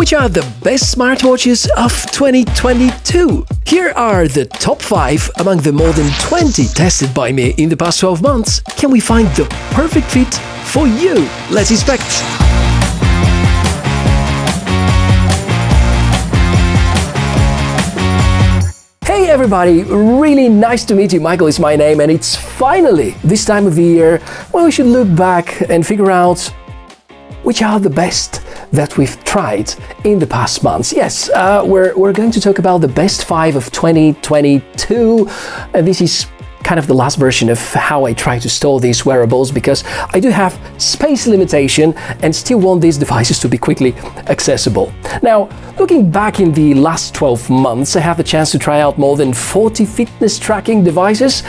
Which are the best smartwatches of 2022? Here are the top 5 among the more than 20 tested by me in the past 12 months. Can we find the perfect fit for you? Let's inspect. Hey everybody, really nice to meet you. Michael is my name, and it's finally this time of the year when we should look back and figure out which are the best that we've tried in the past months. Yes, we're going to talk about the best 5 of 2022, and this is kind of the last version of how I try to store these wearables, because I do have space limitation and still want these devices to be quickly accessible. Now, looking back in the last 12 months, I had the chance to try out more than 40 fitness tracking devices.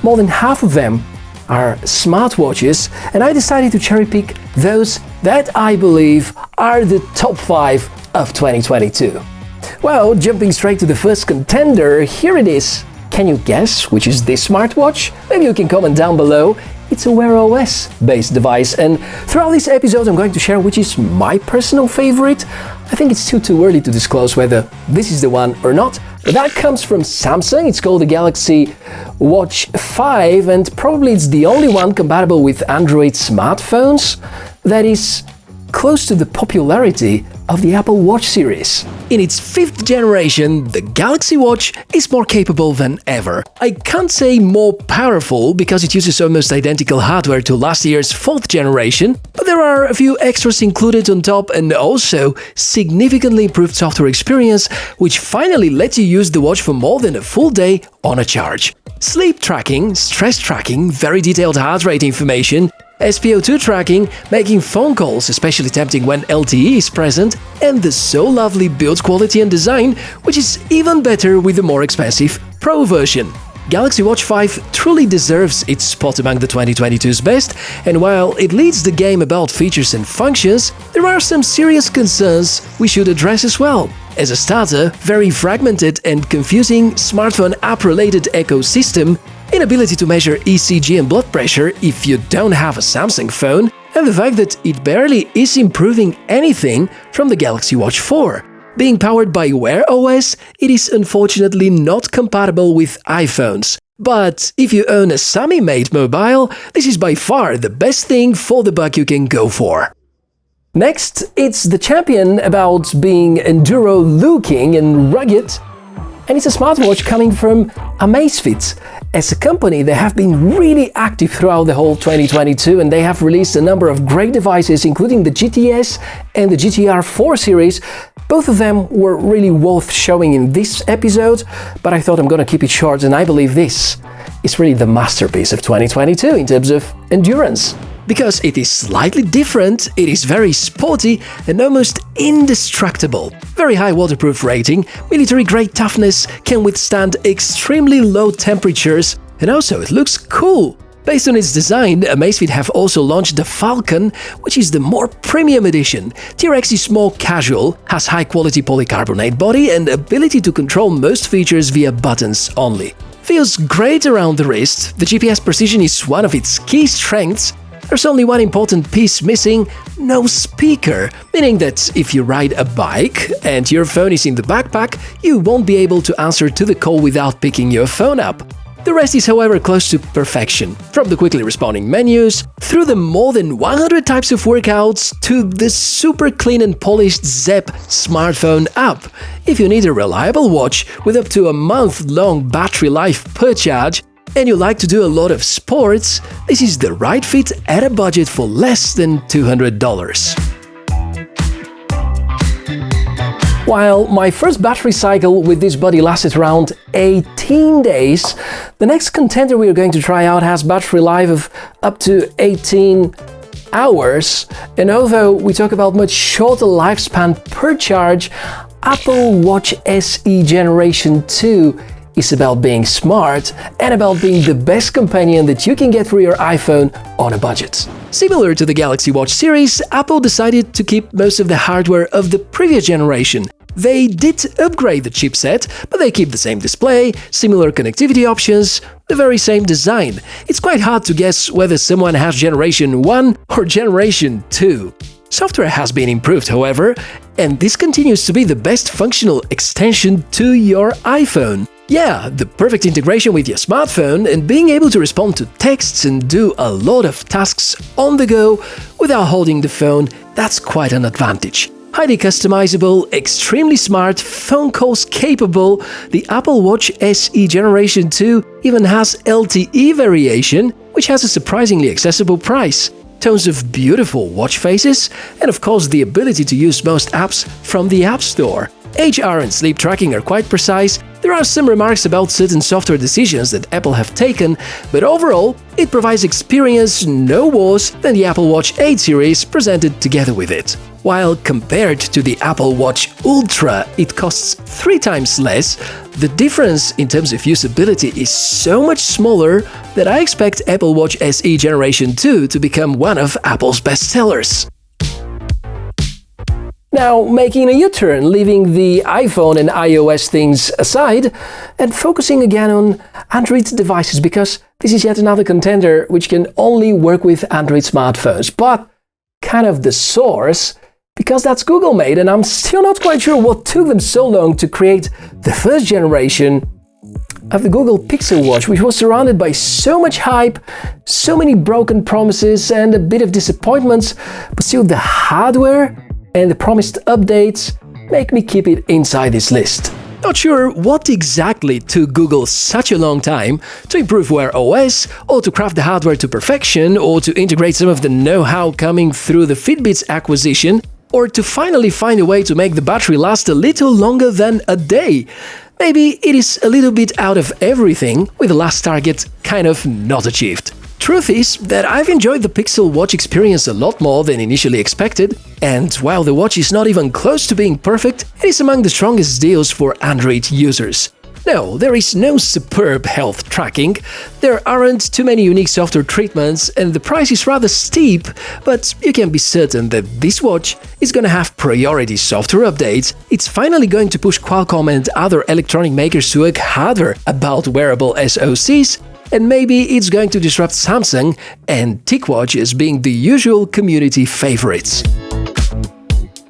More than half of them are smartwatches, and I decided to cherry pick those that I believe are the top 5 of 2022. Well, jumping straight to the first contender, here it is. Can you guess which is this smartwatch? Maybe you can comment down below. It's a Wear OS based device, and throughout this episode I'm going to share which is my personal favorite. I think it's too early to disclose whether this is the one or not. That comes from Samsung. It's called the Galaxy Watch 5, and probably it's the only one compatible with Android smartphones that is close to the popularity of the Apple Watch series. In its 5th generation, the Galaxy Watch is more capable than ever. I can't say more powerful because it uses almost identical hardware to last year's 4th generation, but there are a few extras included on top, and also significantly improved software experience, which finally lets you use the watch for more than a full day on a charge. Sleep tracking, stress tracking, very detailed heart rate information, SpO2 tracking, making phone calls especially tempting when LTE is present, and the so lovely build quality and design, which is even better with the more expensive Pro version. Galaxy Watch 5 truly deserves its spot among the 2022's best, and while it leads the game about features and functions, there are some serious concerns we should address as well. As a starter, very fragmented and confusing smartphone app-related ecosystem, inability to measure ECG and blood pressure if you don't have a Samsung phone, and the fact that it barely is improving anything from the Galaxy Watch 4. Being powered by Wear OS, it is unfortunately not compatible with iPhones. But if you own a Xiaomi-made mobile, this is by far the best thing for the buck you can go for. Next, it's the champion about being enduro-looking and rugged, and it's a smartwatch coming from Amazfit. As a company, they have been really active throughout the whole 2022, and they have released a number of great devices, including the GTS and the GTR 4 series. Both of them were really worth showing in this episode, but I thought I'm gonna keep it short, and I believe this is really the masterpiece of 2022 in terms of endurance. Because it is slightly different, it is very sporty and almost indestructible. Very high waterproof rating, military-grade toughness, can withstand extremely low temperatures, and also it looks cool. Based on its design, Amazfit have also launched the Falcon, which is the more premium edition. TRex is more casual, has high-quality polycarbonate body and ability to control most features via buttons only. Feels great around the wrist, the GPS precision is one of its key strengths. There's only one important piece missing: no speaker, meaning that if you ride a bike and your phone is in the backpack, you won't be able to answer to the call without picking your phone up. The rest is, however, close to perfection, from the quickly responding menus, through the more than 100 types of workouts, to the super clean and polished Zepp smartphone app. If you need a reliable watch with up to a month-long battery life per charge, and you like to do a lot of sports, this is the right fit at a budget for less than $200. While my first battery cycle with this body lasted around 18 days, the next contender we are going to try out has battery life of up to 18 hours, and although we talk about much shorter lifespan per charge, Apple Watch SE Generation 2 is about being smart and about being the best companion that you can get for your iPhone on a budget. Similar to the Galaxy Watch series, Apple decided to keep most of the hardware of the previous generation. They did upgrade the chipset, but they keep the same display, similar connectivity options, the very same design. It's quite hard to guess whether someone has Generation 1 or Generation 2. Software has been improved, however, and this continues to be the best functional extension to your iPhone. Yeah, the perfect integration with your smartphone and being able to respond to texts and do a lot of tasks on the go without holding the phone, that's quite an advantage. Highly customizable, extremely smart, phone calls capable, the Apple Watch SE Generation 2 even has LTE variation, which has a surprisingly accessible price. Tons of beautiful watch faces, and of course the ability to use most apps from the App Store. HR and sleep tracking are quite precise. There are some remarks about certain software decisions that Apple have taken, but overall, it provides experience no worse than the Apple Watch 8 series presented together with it. While compared to the Apple Watch Ultra, it costs 3 times less, the difference in terms of usability is so much smaller that I expect Apple Watch SE Generation 2 to become one of Apple's best sellers. Now, making a U-turn, leaving the iPhone and iOS things aside, and focusing again on Android devices, because this is yet another contender which can only work with Android smartphones, but kind of the source, because that's Google made, and I'm still not quite sure what took them so long to create the first generation of the Google Pixel Watch, which was surrounded by so much hype, so many broken promises and a bit of disappointments, but still the hardware and the promised updates make me keep it inside this list. Not sure what exactly took Google such a long time to improve Wear OS, or to craft the hardware to perfection, or to integrate some of the know-how coming through the Fitbit's acquisition, or to finally find a way to make the battery last a little longer than a day. Maybe it is a little bit out of everything, with the last target kind of not achieved. Truth is that I've enjoyed the Pixel Watch experience a lot more than initially expected, and while the watch is not even close to being perfect, it is among the strongest deals for Android users. No, there is no superb health tracking, there aren't too many unique software treatments, and the price is rather steep, but you can be certain that this watch is gonna have priority software updates. It's finally going to push Qualcomm and other electronic makers to work harder about wearable SoCs, and maybe it's going to disrupt Samsung and TicWatch as being the usual community favorites.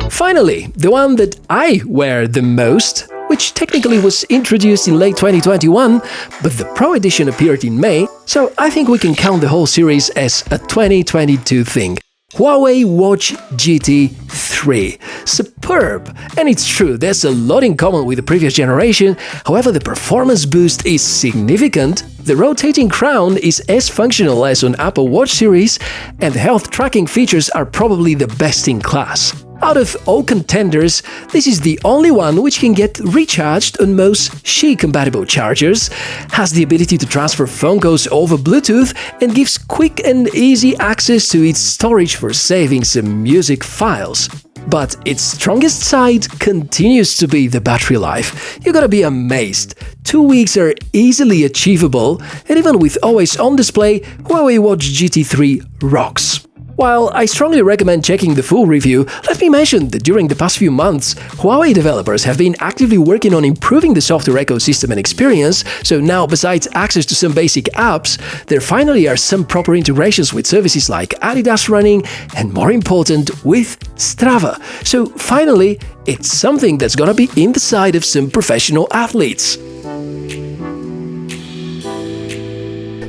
Finally, the one that I wear the most, which technically was introduced in late 2021, but the Pro Edition appeared in May, so I think we can count the whole series as a 2022 thing. Huawei Watch GT3. Superb! And it's true, there's a lot in common with the previous generation, however the performance boost is significant, the rotating crown is as functional as on Apple Watch series, and the health tracking features are probably the best in class. Out of all contenders, this is the only one which can get recharged on most Qi-compatible chargers, has the ability to transfer phone calls over Bluetooth, and gives quick and easy access to its storage for saving some music files. But its strongest side continues to be the battery life. You gotta be amazed. 2 weeks are easily achievable, and even with always on display, Huawei Watch GT3 rocks. While I strongly recommend checking the full review, let me mention that during the past few months, Huawei developers have been actively working on improving the software ecosystem and experience, so now besides access to some basic apps, there finally are some proper integrations with services like Adidas Running and, more important, with Strava. So finally, it's something that's gonna be in the side of some professional athletes.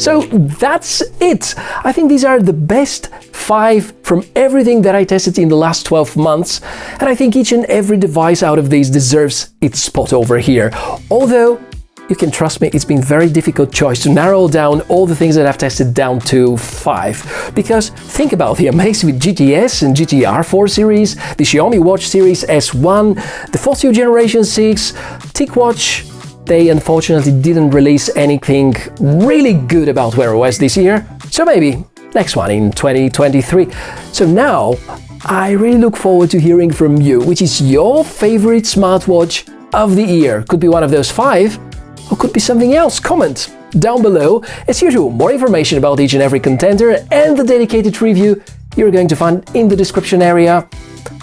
So that's it! I think these are the best 5 from everything that I tested in the last 12 months, and I think each and every device out of these deserves its spot over here. Although, you can trust me, it's been a very difficult choice to narrow down all the things that I've tested down to 5. Because think about the Amazfit GTS and GTR4 series, the Xiaomi Watch Series S1, the Fossil Generation 6, TicWatch. They unfortunately didn't release anything really good about Wear OS this year, so maybe next one in 2023. So now, I really look forward to hearing from you, which is your favorite smartwatch of the year. Could be one of those 5, or could be something else. Comment down below. As usual, more information about each and every contender and the dedicated review you're going to find in the description area.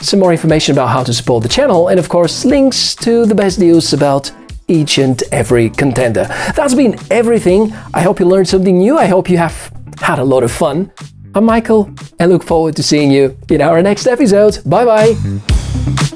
Some more information about how to support the channel, and of course, links to the best deals about each and every contender. That's been everything. I hope you learned something new. I hope you have had a lot of fun. I'm Michael and look forward to seeing you in our next episode. Bye bye!